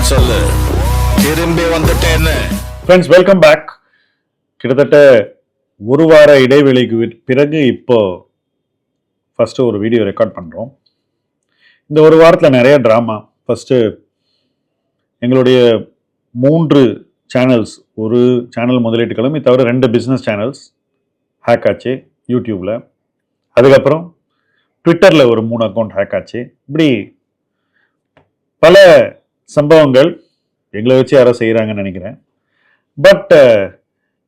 வந்துட்டேன்னு சொல்லு. திரும்பி வந்துட்டேன்னு. Friends, welcome back. கிட்டத்தட்ட ஒரு வார இடைவெளிக்கு பிறகு இப்போ ஃபஸ்ட்டு ஒரு வீடியோ ரெக்கார்ட் பண்ணுறோம். இந்த ஒரு வாரத்தில் நிறைய ட்ராமா. ஃபஸ்ட்டு எங்களுடைய 3 சேனல்ஸ், ஒரு சேனல் முதலீட்டு கிளம்பி தவிர 2 பிஸ்னஸ் சேனல்ஸ் ஹேக் ஆச்சு யூடியூப்பில். அதுக்கப்புறம் ட்விட்டரில் ஒரு 3 அக்கௌண்ட் ஹேக் ஆச்சு. இப்படி பல சம்பவங்கள் எங்களை வச்சு யாரோ செய்கிறாங்கன்னு நினைக்கிறேன். பட்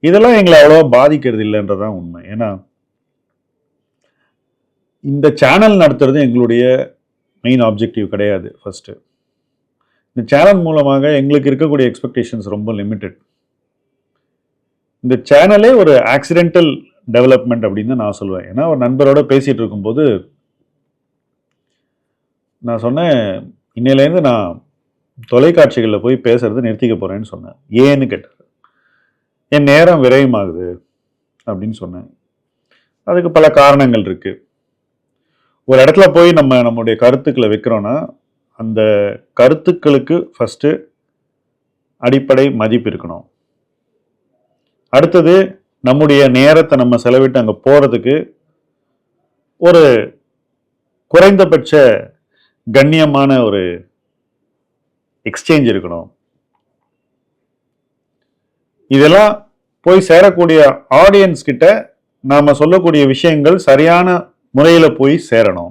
இதெல்லாம் எங்களை அவ்வளோவா பாதிக்கிறது இல்லைன்றதான் உண்மை. ஏன்னா இந்த சேனல் நடத்துறது எங்களுடைய மெயின் ஆப்ஜெக்டிவ் கிடையாது. ஃபஸ்ட்டு இந்த சேனல் மூலமாக எங்களுக்கு இருக்கக்கூடிய எக்ஸ்பெக்டேஷன்ஸ் ரொம்ப லிமிட்டட். இந்த சேனலே ஒரு ஆக்சிடென்டல் டெவலப்மெண்ட் அப்படின்னு நான் சொல்லுவேன். ஏன்னா ஒரு நண்பரோட பேசிகிட்டு இருக்கும்போது நான் சொன்னேன், இன்னையிலேருந்து நான் தொலைக்காட்சிகளில் போய் பேசுறது நிறுத்திக்க போகிறேன்னு சொன்னேன். ஏன்னு கேட்டார். என் நேரம் விரயமாகுது அப்படின்னு சொன்னேன். அதுக்கு பல காரணங்கள் இருக்குது. ஒரு இடத்துல போய் நம்முடைய கருத்துக்களை வைக்கிறோன்னா அந்த கருத்துக்களுக்கு ஃபஸ்ட்டு அடிப்படை மதிப்பு இருக்கணும். அடுத்தது நம்முடைய நேரத்தை நம்ம செலவிட்டு அங்கே போகிறதுக்கு ஒரு குறைந்தபட்ச கண்ணியமான ஒரு எக்ஸ்சேஞ்ச் இருக்கணும். இதெல்லாம் போய் சேரக்கூடிய ஆடியன்ஸ் கிட்ட நாம் சொல்லக்கூடிய விஷயங்கள் சரியான முறையில் போய் சேரணும்.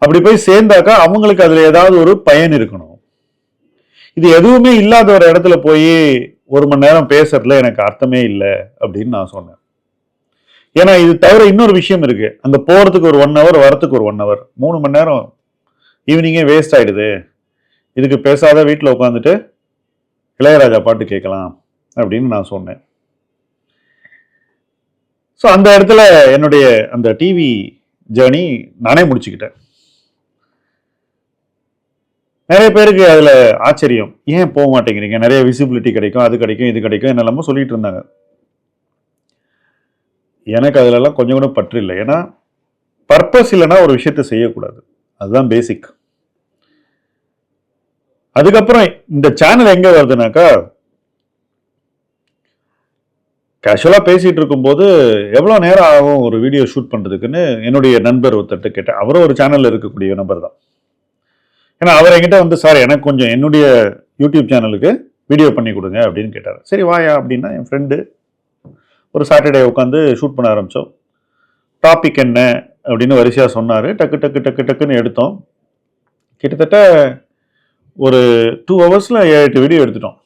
அப்படி போய் சேர்ந்தாக்கா அவங்களுக்கு அதில் ஏதாவது ஒரு பயன் இருக்கணும். இது எதுவுமே இல்லாத ஒரு இடத்துல போய் 1 மணி நேரம் பேசுறதுல எனக்கு அர்த்தமே இல்லை அப்படின்னு நான் சொன்னேன். ஏன்னா இது தவிர இன்னொரு விஷயம் இருக்கு. அங்கே போகிறதுக்கு ஒரு 1 ஹவர், வரத்துக்கு ஒரு 1 ஹவர், 3 மணி நேரம் ஈவினிங்கே வேஸ்ட் ஆயிடுது. இதுக்கு பேசாத வீட்டில் உட்காந்துட்டு இளையராஜா பாட்டு கேட்கலாம் அப்படின்னு நான் சொன்னேன். ஸோ அந்த இடத்துல என்னுடைய அந்த டிவி ஜேர்னி நானே முடிச்சுக்கிட்டேன். நிறைய பேருக்கு அதில் ஆச்சரியம், ஏன் போக மாட்டேங்கிறீங்க, நிறைய விசிபிலிட்டி கிடைக்கும், அது கிடைக்கும், இது கிடைக்கும் என்னெல்லாமோ சொல்லிட்டு இருந்தாங்க. எனக்கு அதிலெல்லாம் கொஞ்சம் கூட பற்று இல்லை. ஏன்னா பர்பஸ் இல்லைன்னா ஒரு விஷயத்த செய்யக்கூடாது. அதுதான் பேசிக். அதுக்கப்புறம் இந்த சேனல் எங்கே வருதுனாக்கா, கேஷுவலாக பேசிகிட்டு இருக்கும்போது எவ்வளோ நேரம் ஆகும் ஒரு வீடியோ ஷூட் பண்ணுறதுக்குன்னு என்னுடைய நண்பர் ஒருத்தர்கிட்ட கேட்டேன். அவரும் ஒரு சேனலில் இருக்கக்கூடிய நம்பர் தான். ஏன்னா அவர் என்கிட்ட வந்து, சார் எனக்கு கொஞ்சம் என்னுடைய யூடியூப் சேனலுக்கு வீடியோ பண்ணி கொடுங்க அப்படின்னு கேட்டார். சரி வாயா அப்படின்னா என் ஃப்ரெண்டு ஒரு சாட்டர்டே உட்காந்து ஷூட் பண்ண ஆரம்பித்தோம். டாபிக் என்ன அப்படின்னு வரிசையாக சொன்னார். டக்கு டக்கு டக்கு டக்குன்னு எடுத்தோம். கிட்டத்தட்ட ஒரு 2 ஹவர்ஸில் 7-8 வீடியோ எடுத்துட்டோம்.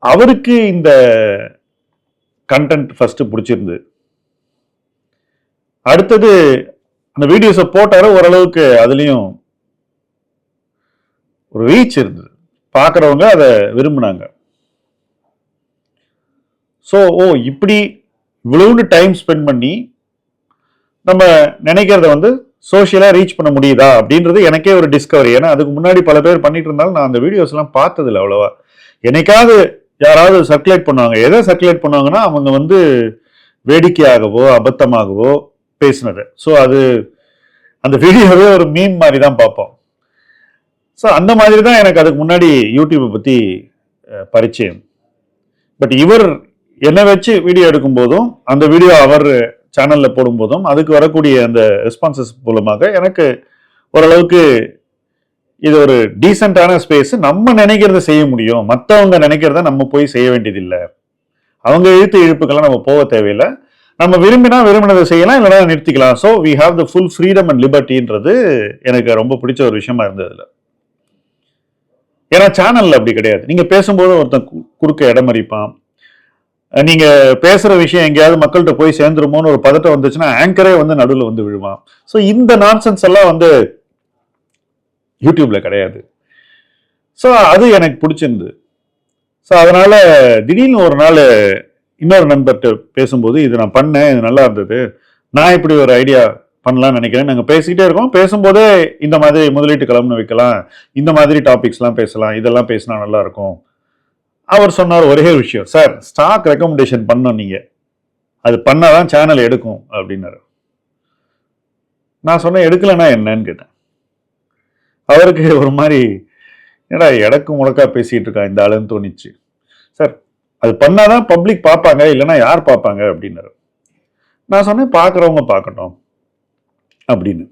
அவருக்கு இந்த கண்டென்ட் ஃபஸ்ட்டு பிடிச்சிருந்து, அடுத்தது அந்த வீடியோஸை போட்டார ஓரளவுக்கு அதுலேயும் ஒரு ரீச் இருந்தது. பார்க்குறவங்க அதை விரும்பினாங்க. ஸோ இப்படி இவ்வளவு டைம் ஸ்பெண்ட் பண்ணி நம்ம நினைக்கிறத வந்து சோஷியலாக ரீச் பண்ண முடியுதா அப்படின்றது எனக்கே ஒரு டிஸ்கவரி. ஏன்னா அதுக்கு முன்னாடி பல பேர் பண்ணிட்டு இருந்தாலும் நான் அந்த வீடியோஸ்லாம் பார்த்ததில்லை அவ்வளோவா. என்னைக்காவது யாராவது சர்க்குலேட் பண்ணுவாங்க. எதை சர்க்குலேட் பண்ணுவாங்கன்னா அவங்க வந்து வேடிக்கையாகவோ அபத்தமாகவோ பேசினது. ஸோ அது அந்த வீடியோவே ஒரு மீம் மாதிரி தான் பார்ப்போம். ஸோ அந்த மாதிரி தான் எனக்கு அதுக்கு முன்னாடி யூடியூப்பை பற்றி பரிச்சயம். பட் இவர் என்னை வச்சு வீடியோ எடுக்கும் போதும் அந்த வீடியோ அவர் சேனலில் போடும்போதும் அதுக்கு வரக்கூடிய அந்த ரெஸ்பான்சஸ் மூலமாக எனக்கு ஓரளவுக்கு இது ஒரு டீசெண்டான ஸ்பேஸ். நம்ம நினைக்கிறத செய்ய முடியும், மற்றவங்க நினைக்கிறத நம்ம போய் செய்ய வேண்டியதில்லை. அவங்க இழுப்புக்கெல்லாம் நம்ம போக தேவையில்லை. நம்ம விரும்பினதை செய்யலாம், இல்லைனா நிறுத்திக்கலாம். So we have the full freedom and லிபர்ட்டின்றது எனக்கு ரொம்ப பிடிச்ச ஒரு விஷயமா இருந்ததுல. ஏன்னா சேனல்ல அப்படி கிடையாது. நீங்க பேசும்போது ஒருத்தன் குறுக்க இடமறிப்பான். நீங்க பேசுற விஷயம் எங்கேயாவது மக்கள்கிட்ட போய் சேர்ந்துருமோன்னு ஒரு பதட்டம் வந்துச்சுன்னா ஆங்கரே வந்து நடுவில் வந்து விழுவான். ஸோ இந்த நான்சென்ஸ் எல்லாம் வந்து யூடியூப்ல கிடையாது. ஸோ அது எனக்கு பிடிச்சிருந்து. ஸோ அதனால திடீர்னு ஒரு நாள் இன்னொரு நண்பர்கிட்ட பேசும்போது, இது நான் பண்ணேன், இது நல்லா இருந்தது, நான் இப்படி ஒரு ஐடியா பண்ணலாம்னு நினைக்கிறேன். நாங்கள் பேசிக்கிட்டே இருக்கோம். பேசும்போதே இந்த மாதிரி முதலீட்டு களம்னு வைக்கலாம், இந்த மாதிரி டாபிக்ஸ்லாம் பேசலாம், இதெல்லாம் பேசினா நல்லா இருக்கும். அவர் சொன்னார் ஒரே விஷயம், சார் ஸ்டாக் ரெக்கமெண்டேஷன் பண்ணோம், நீங்கள் அது பண்ணாதான் சேனல் எடுக்கும் அப்படின்னாரு. நான் சொன்னேன், எடுக்கலைன்னா என்னன்னு கேட்டேன். அவருக்கு ஒரு மாதிரி என்னடா எடக்கு முடக்கா பேசிட்டு இருக்கா இந்த ஆளுன்னு தோணிச்சு. சார் அது பண்ணாதான் பப்ளிக் பார்ப்பாங்க, இல்லைன்னா யார் பார்ப்பாங்க அப்படின்னாரு. நான் சொன்னேன் பார்க்குறவங்க பார்க்கட்டும் அப்படின்னு.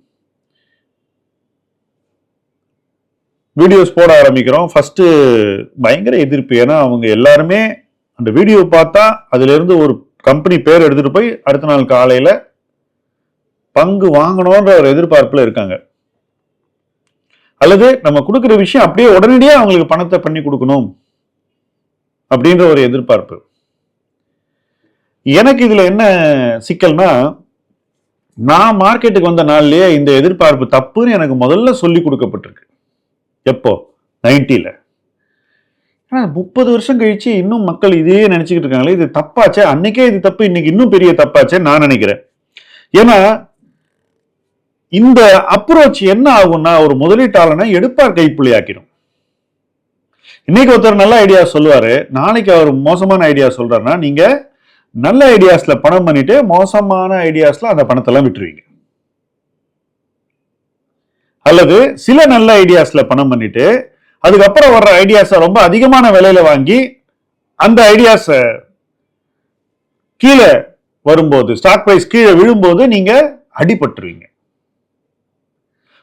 வீடியோஸ் போட ஆரம்பிக்கிறோம். ஃபர்ஸ்ட் பயங்கர எதிர்ப்பு. ஏன்னா அவங்க எல்லாருமே அந்த வீடியோ பார்த்தா அதுல இருந்து ஒரு கம்பெனி பேர் எடுத்துட்டு போய் அடுத்த நாள் காலையில பங்கு வாங்கணும்ன்ற ஒரு எதிர்பார்ப்புல இருக்காங்க. அல்லது நம்ம கொடுக்குற விஷயம் அப்படியே உடனடியே அவங்களுக்கு பணத்தை பண்ணி கொடுக்கணும் அப்படின்ற ஒரு எதிர்பார்ப்பு. எனக்கு இதுல என்ன சிக்கல்னா, நான் மார்க்கெட்டுக்கு வந்த நாள்லயே இந்த எதிர்பார்ப்பு தப்புன்னு எனக்கு முதல்ல சொல்லி கொடுக்கப்பட்டிருக்கு. எப்போ? 90ல. 30 வருஷம் கழிச்சு இன்னும் மக்கள் இதையே நினைச்சுக்கிட்டு இருக்காங்களே, இது தப்பாச்சே, அன்னைக்கே இது தப்பு, இன்னைக்கு இன்னும் பெரிய தப்பாச்சே நான் நினைக்கிறேன். ஏன்னா இந்த அப்ரோச் என்ன ஆகும்னா, ஒரு முதலீட்டாளனை எடுப்பார் கைப்புள்ளி ஆக்கிடும். இன்னைக்கு ஒருத்தர் நல்ல ஐடியா சொல்லுவாரு, நாளைக்கு அவர் மோசமான ஐடியா சொல்றாருன்னா நீங்க நல்ல ஐடியாஸ்ல பணம் பண்ணிட்டு மோசமான ஐடியாஸ்ல அந்த பணத்தெல்லாம் விட்டுருவீங்க. அல்லது சில நல்ல ஐடியாஸ்ல பணம் பண்ணிட்டு அதுக்கப்புறம் வர்ற ஐடியாஸை ரொம்ப அதிகமான விலையில வாங்கி அந்த ஐடியாஸ கீழே வரும்போது, ஸ்டாக் பிரைஸ் கீழே விழும்போது நீங்க அடிபட்டுருவீங்க.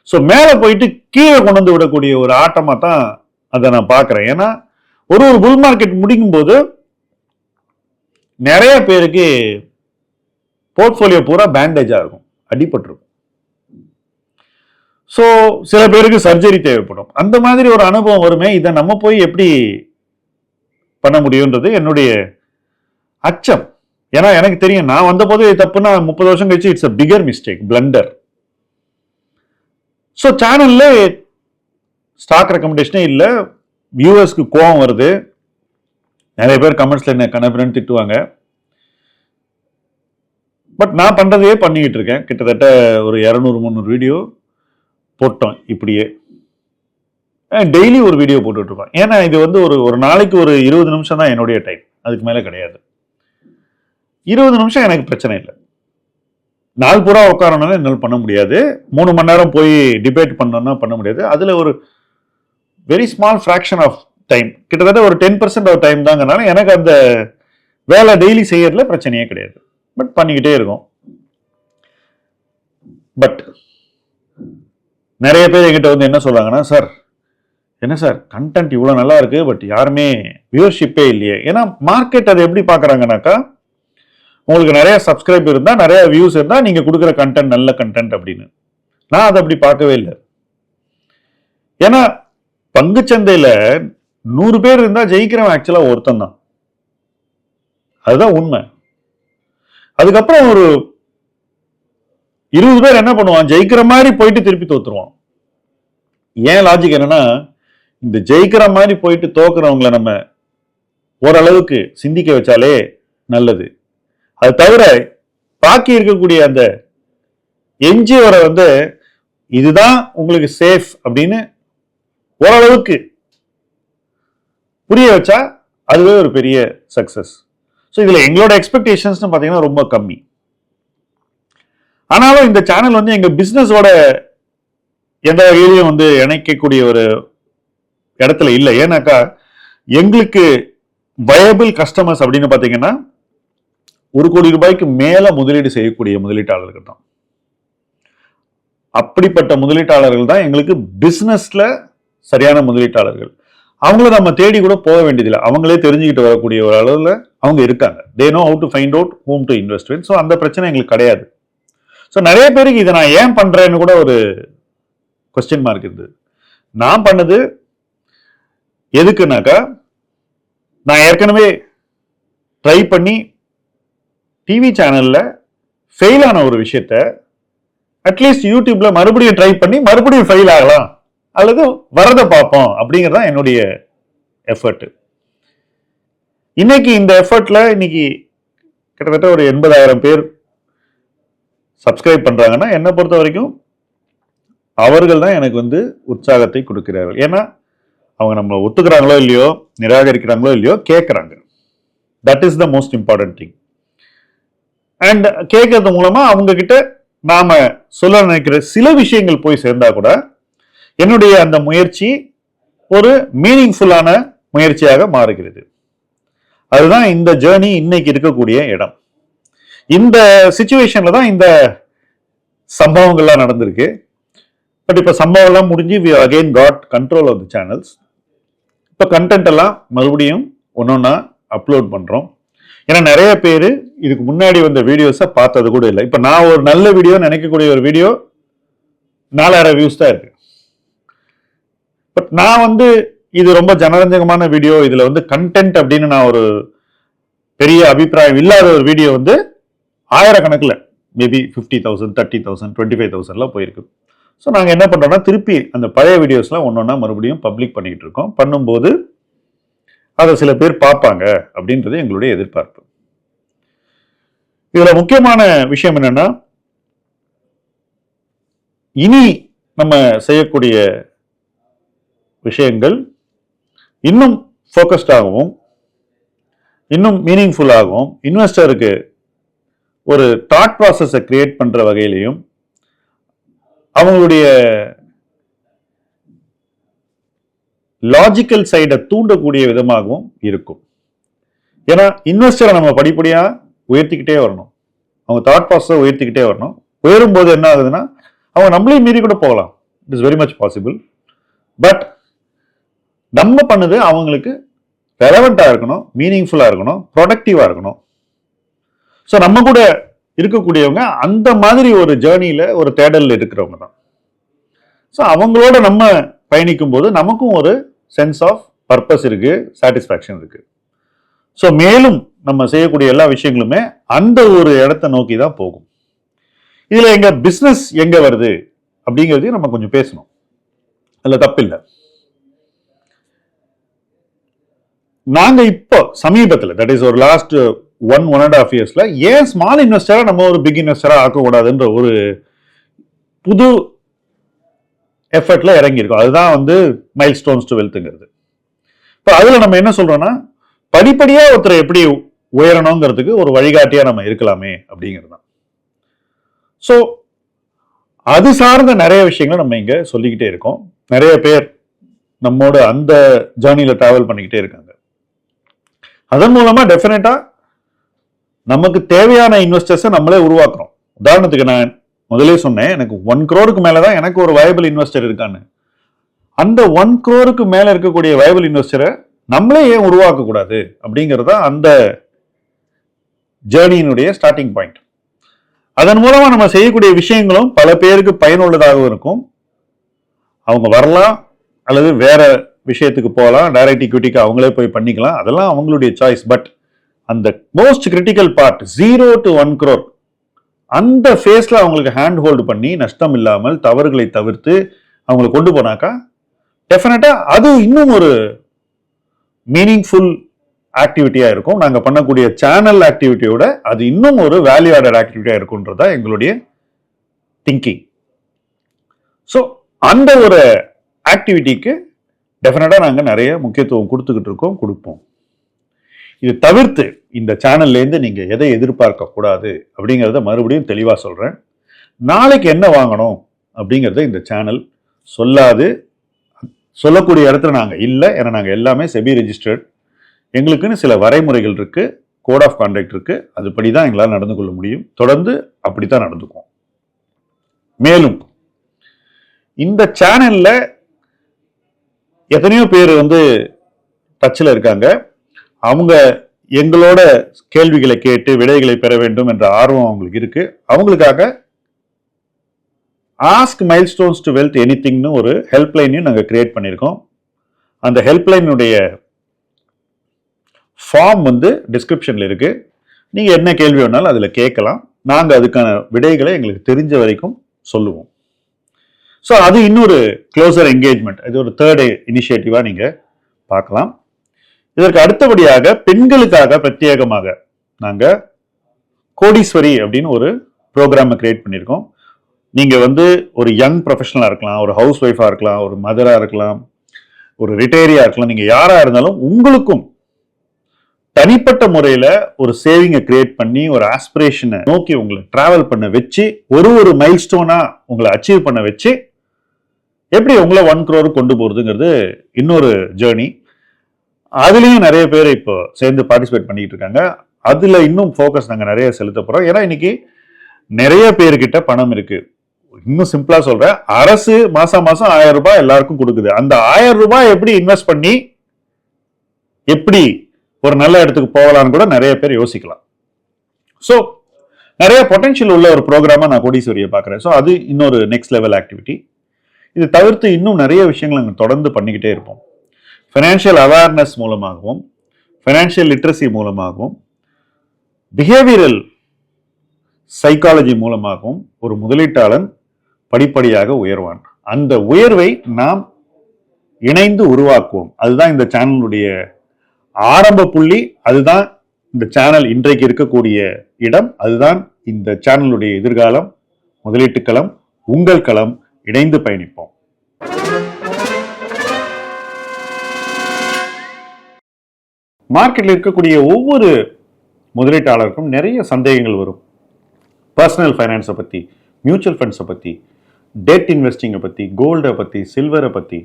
ஸோ மேலே போயிட்டு கீழே கொண்டு வந்து விடக்கூடிய ஒரு ஆட்டமா தான் அதை நான் பார்க்குறேன். ஏன்னா ஒரு புல் மார்க்கெட் முடிக்கும் போது நிறைய பேருக்கு போர்ட்ஃபோலியோ பூரா பேண்டேஜா இருக்கும், அடிபட்டிருக்கும். ஸோ சில பேருக்கு சர்ஜரி தேவைப்படும். அந்த மாதிரி ஒரு அனுபவம் வருமே, இதை நம்ம போய் எப்படி பண்ண முடியும்ன்றது என்னுடைய அச்சம். ஏன்னா எனக்கு தெரியும், நான் வந்த போது தப்புன்னா 30 வருஷம் கழிச்சு it's a bigger mistake, blunder. So சேனல்ல ஸ்டாக் ரெக்கமெண்டேஷனே இல்லை, வியூவர்ஸ்க்கு கோவம் வருது, நிறைய பேர் கமெண்ட்ஸ்ல என்ன கணவன் திட்டுவாங்க. பட் நான் பண்றதையே பண்ணிக்கிட்டு இருக்கேன். கிட்டத்தட்ட ஒரு 200-300 வீடியோ போட்டோம். இப்படியே டெய்லி ஒரு வீடியோ போட்டுட்டு இருக்கோம். ஏன்னா இது வந்து ஒரு நாளைக்கு ஒரு 20 நிமிஷம் தான் என்னுடைய டைம், அதுக்கு மேல கிடையாது. 20 நிமிஷம் எனக்கு பிரச்சனை இல்லை. நாள் பூரா உட்காரணும்னா என்னால் பண்ண முடியாது. 3 மணி நேரம் போய் டிபேட் பண்ணணும்னா பண்ண முடியாது. அதுல ஒரு very small fraction of time, கிட்டத்தட்ட ஒரு 10% ஆஃப் டைம் தாங்கனால எனக்கு அந்த வேலை டெய்லி செய்யறதுல பிரச்சனையே கிடையாது. பட் பண்ணிக்கிட்டே இருக்கும். பட் நிறைய பேர் என்கிட்ட வந்து என்ன சொல்றாங்கன்னா, சார் என்ன சார் கண்டென்ட் இவ்வளோ நல்லா இருக்கு, பட் யாருமே வியூவர்ஷிப்பே இல்லையே. ஏன்னா மார்க்கெட் அதை எப்படி பார்க்குறாங்கனாக்கா, உங்களுக்கு நிறைய சப்ஸ்கிரைப் இருந்தா, நிறைய வியூஸ் இருந்தா நீங்க கொடுக்குற கண்டென்ட் நல்ல கண்டென்ட் அப்படின்னு. நான் அதை அப்படி பார்க்கவே இல்லை. ஏன்னா பங்குச்சந்தையில 100 பேர் இருந்தா ஜெயிக்கிறவன் ஆக்சுவலா ஒருத்தன் தான், அதுதான் உண்மை. அதுக்கப்புறம் ஒரு 20 பேர் என்ன பண்ணுவான், ஜெயிக்கிற மாதிரி போயிட்டு திருப்பி தோத்துருவான். ஏன் லாஜிக் என்னன்னா, இந்த ஜெயிக்கிற மாதிரி போயிட்டு தோக்குறவங்களை நம்ம ஓரளவுக்கு சிந்திக்க வச்சாலே நல்லது. அது தவிர பாக்கி இருக்கக்கூடிய அந்த என்ஜிஓரை வந்து இதுதான் உங்களுக்கு சேஃப் அப்படின்னு ஓரளவுக்கு புரிய வச்சா அதுவே ஒரு பெரிய சக்சஸ். ஸோ இதுல எங்களோட எக்ஸ்பெக்டேஷன்ஸ் பார்த்தீங்கன்னா ரொம்ப கம்மி. ஆனாலும் இந்த சேனல் வந்து எங்க பிசினஸோட எந்த வகையிலையும் வந்து இணைக்கக்கூடிய ஒரு இடத்துல இல்லை. ஏன்னாக்கா எங்களுக்கு வயபிள் கஸ்டமர்ஸ் அப்படின்னு பார்த்தீங்கன்னா 1 கோடி ரூபாய்க்கு மேல முதலீடு செய்யக்கூடிய முதலீட்டாளர்கள் தான். அப்படிப்பட்ட முதலீட்டாளர்கள் தான் எங்களுக்கு பிசினஸ்ல சரியான முதலீட்டாளர்கள். அவங்கள நம்ம தேடி கூட போக வேண்டியதில்லை, அவங்களே தெரிஞ்சுக்கிட்டு வரக்கூடிய ஒரு அளவில் அவங்க இருக்காங்க. They know how to find out whom to invest with. So அந்த பிரச்சனை எங்களுக்கு கிடையாது. ஸோ நிறைய பேருக்கு இதை நான் ஏன் பண்றேன்னு கூட ஒரு கொஸ்டின் மார்க் இருந்தது. நான் பண்ணது எதுக்குனாக்கா, நான் ஏற்கனவே ட்ரை பண்ணி டிவி சேனல்ல ஃபெயில் ஆன ஒரு விஷயத்த அட்லீஸ்ட் யூடியூப்ல மறுபடியும் ட்ரை பண்ணி மறுபடியும் ஃபெயில் ஆகலாம் அல்லது வரதை பார்ப்போம் அப்படிங்கிறதான் என்னுடைய எஃபர்ட். இன்னைக்கு இந்த எஃபர்ட்ல இன்னைக்கு கிட்டத்தட்ட ஒரு 80,000 பேர் சப்ஸ்கிரைப் பண்றாங்கன்னா என்னை பொறுத்த வரைக்கும் அவர்கள் தான் எனக்கு வந்து உற்சாகத்தை கொடுக்கிறார்கள். ஏன்னா அவங்க நம்மளை ஒத்துக்கிறாங்களோ இல்லையோ, நிராகரிக்கிறாங்களோ இல்லையோ, கேட்கறாங்க. That is the most important thing. And கேட்கறது மூலமா அவங்க கிட்ட நாம சொல்ல நினைக்கிற சில விஷயங்கள் போய் சேர்ந்தா கூட என்னுடைய அந்த முயற்சி ஒரு மீனிங்ஃபுல்லான முயற்சியாக மாறுகிறது. அதுதான் இந்த ஜேர்னி இன்னைக்கு இருக்கக்கூடிய இடம். இந்த சிச்சுவேஷன்ல தான் இந்த சம்பவங்கள்லாம் நடந்திருக்கு. பட் இப்ப சம்பவம் எல்லாம் முடிஞ்சு we again got control of the channels. இப்ப கண்டென்ட் எல்லாம் மறுபடியும் ஒன்னொன்னா அப்லோட் பண்றோம். ஏன்னா நிறைய பேர் இதுக்கு முன்னாடி வந்த வீடியோஸை பார்த்தது கூட இல்லை. இப்ப நான் ஒரு நல்ல வீடியோ நினைக்கக்கூடிய ஒரு வீடியோ 4000 வியூஸ் தான் இருக்கு. பட் நான் இது ரொம்ப ஜனரஞ்சகமான வீடியோ, இதுல கண்டென்ட் அப்படின்னு நான் ஒரு பெரிய அபிப்பிராயம் இல்லாத ஒரு வீடியோ ஆயிரக்கணக்கில் மேபி 50,000 30,000 25,000 போயிருக்கு. ஸோ நாங்கள் என்ன பண்றோம்னா திருப்பி அந்த பழைய வீடியோஸ்லாம் ஒன்னொன்னா மறுபடியும் பப்ளிக் பண்ணிட்டு இருக்கோம். பண்ணும்போது அதை சில பேர் பார்ப்பாங்க அப்படின்றது எங்களுடைய எதிர்பார்ப்பு. இதுல முக்கியமான விஷயம் என்னன்னா, இனி நம்ம செய்யக்கூடிய விஷயங்கள் இன்னும் ஃபோக்கஸ்டாகவும் இன்னும் மீனிங்ஃபுல்லாகவும் இன்வெஸ்டருக்கு ஒரு தாட் ப்ராசஸை கிரியேட் பண்ற வகையிலையும் அவங்களுடைய லாஜிக்கல் சைடை தூண்டக்கூடிய விதமாகவும் இருக்கும். ஏன்னா இன்வெஸ்டரை நம்ம படிப்படியா உயர்த்திக்கிட்டே வரணும், அவங்க தாட் ப்ராசஸை உயர்த்திக்கிட்டே வரணும். உயரும் போது என்ன ஆகுதுன்னா அவங்க நம்மளையும் மீறி கூட போகலாம். It is very much possible. But நம்ம பண்ணது அவங்களுக்கு ரெலவெண்டா இருக்கணும், மீனிங்ஃபுல்லா இருக்கணும், ப்ரொடக்டிவா இருக்கணும். ஸோ நம்ம கூட இருக்கக்கூடியவங்க அந்த மாதிரி ஒரு ஜேர்னியில ஒரு தேடல் இருக்கிறவங்க தான். ஸோ அவங்களோட நம்ம பயணிக்கும் போது நமக்கும் ஒரு சென்ஸ் ஆஃப் பர்பஸ் இருக்கு, சாட்டிஸ்ஃபேக்ஷன் இருக்கு. ஸோ மேலும் நம்ம செய்யக்கூடிய எல்லா விஷயங்களுமே அந்த ஒரு இடத்தை நோக்கி தான் போகும். இதுல எங்க பிசினஸ் எங்க வருது அப்படிங்கிறதையும் நம்ம கொஞ்சம் பேசணும். அதுல தப்பில்லை. நாங்க இப்போ சமீபத்தில் தட் இஸ் ஒரு லாஸ்ட் 1.5 இயர்ஸ்ல ஏன் ஸ்மால் இன்வெஸ்டரா நம்ம ஒரு பிக் இன்வெஸ்டரா ஆக்கக்கூடாதுன்ற ஒரு புது எஃபர்ட்ல இறங்கியிருக்கோம். அதுதான் மைல் ஸ்டோன்ஸ் டு வெல்த்ங்கிறது. இப்போ அதுல நம்ம என்ன சொல்றோம்னா, படிப்படியா ஒருத்தர் எப்படி உயரணுங்கிறதுக்கு ஒரு வழிகாட்டியா நம்ம இருக்கலாமே அப்படிங்கிறது தான். ஸோ அது சார்ந்த நிறைய விஷயங்களை நம்ம இங்க சொல்லிக்கிட்டே இருக்கோம். நிறைய பேர் நம்மோட அந்த ஜேர்னில டிராவல் பண்ணிக்கிட்டே இருக்காங்க. அதன் மூலமா டெஃபினட்டா நமக்கு தேவையான இன்வெஸ்டர்ஸை நம்மளே உருவாக்குறோம். உதாரணத்துக்கு நான் முதலே சொன்னேன், எனக்கு 1 crore மேலதான் எனக்கு ஒரு வயபிள் இன்வெஸ்டர் இருக்கான்னு. அந்த 1 crore மேல இருக்கக்கூடிய வயபிள் இன்வெஸ்டரை நம்மளே ஏன் உருவாக்க கூடாது அப்படிங்கிறதா அந்த ஜேர்னியினுடைய ஸ்டார்டிங் பாயிண்ட். அதன் மூலமா நம்ம செய்யக்கூடிய விஷயங்களும் பல பேருக்கு பயனுள்ளதாகவும் இருக்கும். அவங்க வரலாம் அல்லது வேற விஷயத்துக்கு போகலாம், டைரக்ட் ஈக்விட்டிக்கு அவங்களே போய் பண்ணிக்கலாம், அதெல்லாம் அவங்களுடைய சாய்ஸ். பட் அந்த most critical part 0 to 1 crore அந்த ஃபேஸ்ல அவங்களுக்கு ஹேண்ட் ஹோல்டு பண்ணி நஷ்டம் இல்லாமல் தவறுகளை தவிர்த்து அவங்களை கொண்டு போனாக்கா டெஃபினட்டா அது இன்னும் ஒரு மீனிங்ஃபுல் ஆக்டிவிட்டியா இருக்கும். நாங்க பண்ணக்கூடிய சேனல் ஆக்டிவிட்டியோட அது இன்னும் ஒரு வேல்யூ ஆடட் ஆக்டிவிட்டியா இருக்கும்ன்றதா எங்களுடைய திங்கிங். ஸோ அந்த ஒரு ஆக்டிவிட்டிக்கு டெஃபினட்டா நாங்க நிறைய முக்கியத்துவம் கொடுத்துக்கிட்டு இருக்கோம், கொடுப்போம். இது தவிர்த்து இந்த சேனல்ல இருந்து நீங்க எதை எதிர்பார்க்க கூடாது அப்படிங்கிறத மறுபடியும் தெளிவா சொல்றேன். நாளைக்கு என்ன வாங்கணும் அப்படிங்கிறத இந்த சேனல் சொல்லாது. சொல்லக்கூடிய இடத்துல நாங்க இல்லை, ஏன்னா நாங்க எல்லாமே செபி ரெஜிஸ்டர்ட். எங்களுக்குன்னு சில வரைமுறைகள் இருக்கு, கோட் ஆஃப் கான்டக்ட் இருக்கு, அதுபடிதான் எங்களால் நடந்து கொள்ள முடியும். தொடர்ந்து அப்படித்தான் நடந்துக்கும். மேலும் இந்த சேனல்ல எத்தனையோ பேர் டச்சில் இருக்காங்க. அவங்க எங்களோட கேள்விகளை கேட்டு விடைகளை பெற வேண்டும் என்ற ஆர்வம் அவங்களுக்கு இருக்கு. அவங்களுக்காக ஆஸ்க் மைல்ஸ்டோன்ஸ் டு வெல்த் எனிதிங்னு ஒரு ஹெல்ப்லைனையும் நாங்கள் கிரியேட் பண்ணியிருக்கோம். அந்த ஹெல்ப்லைனுடைய ஃபார்ம் டிஸ்கிரிப்ஷன்ல இருக்கு. நீங்க என்ன கேள்வி வேணாலும் அதுல கேட்கலாம். நாங்க அதுக்கான விடைகளை எங்களுக்கு தெரிஞ்ச வரைக்கும் சொல்லுவோம். ஸோ அது இன்னொரு க்ளோசர் என்கேஜ்மெண்ட், இது ஒரு தேர்ட் இனிஷியேட்டிவா நீங்க பார்க்கலாம். இதற்கு அடுத்தபடியாக பெண்களுக்காக பிரத்யேகமாக நாங்க கோடீஸ்வரி அப்படின்னு ஒரு ப்ரோக்ராமை கிரியேட் பண்ணியிருக்கோம். நீங்க ஒரு யங் ப்ரொஃபஷனலா இருக்கலாம், ஒரு ஹவுஸ் ஒய்ஃபா இருக்கலாம், ஒரு மதரா இருக்கலாம், ஒரு ரிட்டையரியா இருக்கலாம். நீங்க யாரா இருந்தாலும் உங்களுக்கும் தனிப்பட்ட முறையில ஒரு சேவிங்கை கிரியேட் பண்ணி ஒரு ஆஸ்பிரேஷனை நோக்கி உங்களை டிராவல் பண்ண வச்சு ஒரு மைல்ஸ்டோனா உங்களை அச்சீவ் பண்ண வச்சு எப்படி உங்களை 1 crore கொண்டு போறதுங்கிறது இன்னொரு ஜேர்னி. அதுலயும் நிறைய பேர் இப்போ சேர்ந்து பார்ட்டிசிபேட் பண்ணிட்டு இருக்காங்க. அதுல இன்னும் ஃபோக்கஸ் நாங்க நிறைய செலுத்த போறோம். ஏன்னா இன்னைக்கு நிறைய பேர்கிட்ட பணம் இருக்கு. இன்னும் சிம்பிளா சொல்றேன், அரசு மாசம் 1000 ரூபாய் எல்லாருக்கும் கொடுக்குது. அந்த 1000 ரூபாய் எப்படி இன்வெஸ்ட் பண்ணி எப்படி ஒரு நல்ல இடத்துக்கு போகலான்னு கூட நிறைய பேர் யோசிக்கலாம். ஸோ நிறைய பொட்டன்ஷியல் உள்ள ஒரு ப்ரோக்ராமா நான் கோடீஸ்வரியை பார்க்குறேன். ஸோ அது இன்னொரு நெக்ஸ்ட் லெவல் ஆக்டிவிட்டி. இது தவிர்த்து இன்னும் நிறைய விஷயங்கள் நாங்கள் தொடர்ந்து பண்ணிக்கிட்டே இருப்போம். ஃபைனான்ஷியல் அவேர்னஸ் மூலமாகவும், ஃபைனான்ஷியல் லிட்ரஸி மூலமாகவும், பிஹேவியரல் சைக்காலஜி மூலமாகவும் ஒரு முதலீட்டாளன் படிப்படியாக உயர்வான். அந்த உயர்வை நாம் இணைந்து உருவாக்குவோம். அதுதான் இந்த சேனலுடைய ஆரம்ப புள்ளி. அதுதான் இந்த சேனல் இன்றைக்கு இருக்கக்கூடிய இடம். அதுதான் இந்த சேனலுடைய எதிர்காலம். முதலீட்டு களம், உங்கள் களம். இணைந்து பயணிப்போம். மார்க்கெட்ல இருக்கக்கூடிய ஒவ்வொரு முதலீட்டாளருக்கும் நிறைய சந்தேகங்கள் வரும். பர்சனல் ஃபைனான்ஸை பத்தி, மியூச்சுவல் ஃபண்ட்ஸை பத்தி, டெட் இன்வெஸ்டிங்கை பத்தி, கோல்டை பத்தி, சில்வரை பத்தி,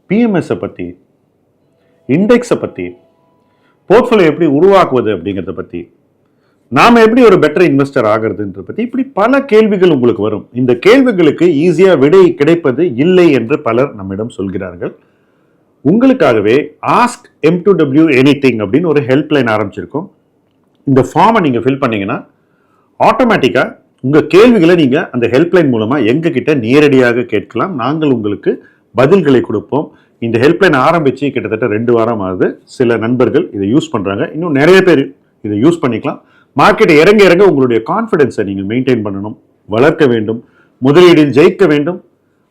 பிஎம்எஸை பத்தி, இண்டெக்ஸை பத்தி, போர்ட்ஃபோலியோ எப்படி உருவாக்குவது அப்படிங்கிறத பத்தி, நாம எப்படி ஒரு பெட்டர் இன்வெஸ்டர் ஆகிறதுன்ற பத்தி, இப்படி பல கேள்விகள் உங்களுக்கு வரும். இந்த கேள்விகளுக்கு ஈஸியா விடை கிடைப்பது இல்லை என்று பலர் நம்மிடம் சொல்கிறார்கள். உங்களுக்காகவே ஆஸ்க் M2W எனிதிங் அப்படின்னு ஒரு ஹெல்ப்லைன் ஆரம்பிச்சிருக்கோம். இந்த ஃபார்மை நீங்க ஃபில் பண்ணீங்கன்னா ஆட்டோமேட்டிக்கா உங்க கேள்விகளை நீங்க அந்த ஹெல்ப்லைன் மூலமா எங்க கிட்ட நேரடியாக கேட்கலாம். நாங்கள் உங்களுக்கு பதில்களை கொடுப்போம். இந்த ஹெல்ப்லைன் ஆரம்பிச்சு கிட்டத்தட்ட 2 வாரம் ஆகுது. சில நண்பர்கள் இதை யூஸ் பண்றாங்க. இன்னும் நிறைய பேர் இதை யூஸ் பண்ணிக்கலாம். மார்க்கெட் இறங்க இறங்க உங்களுடைய கான்ஃபிடன்ஸை நீங்க மெயின்டைன் பண்ணணும், வளர்க்க வேண்டும், முதலீடில் ஜெயிக்க வேண்டும்.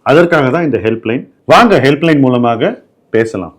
அதற்காக தான் இந்த ஹெல்ப்லைன். வாங்க ஹெல்ப்லைன் மூலமாக பேசலாம்.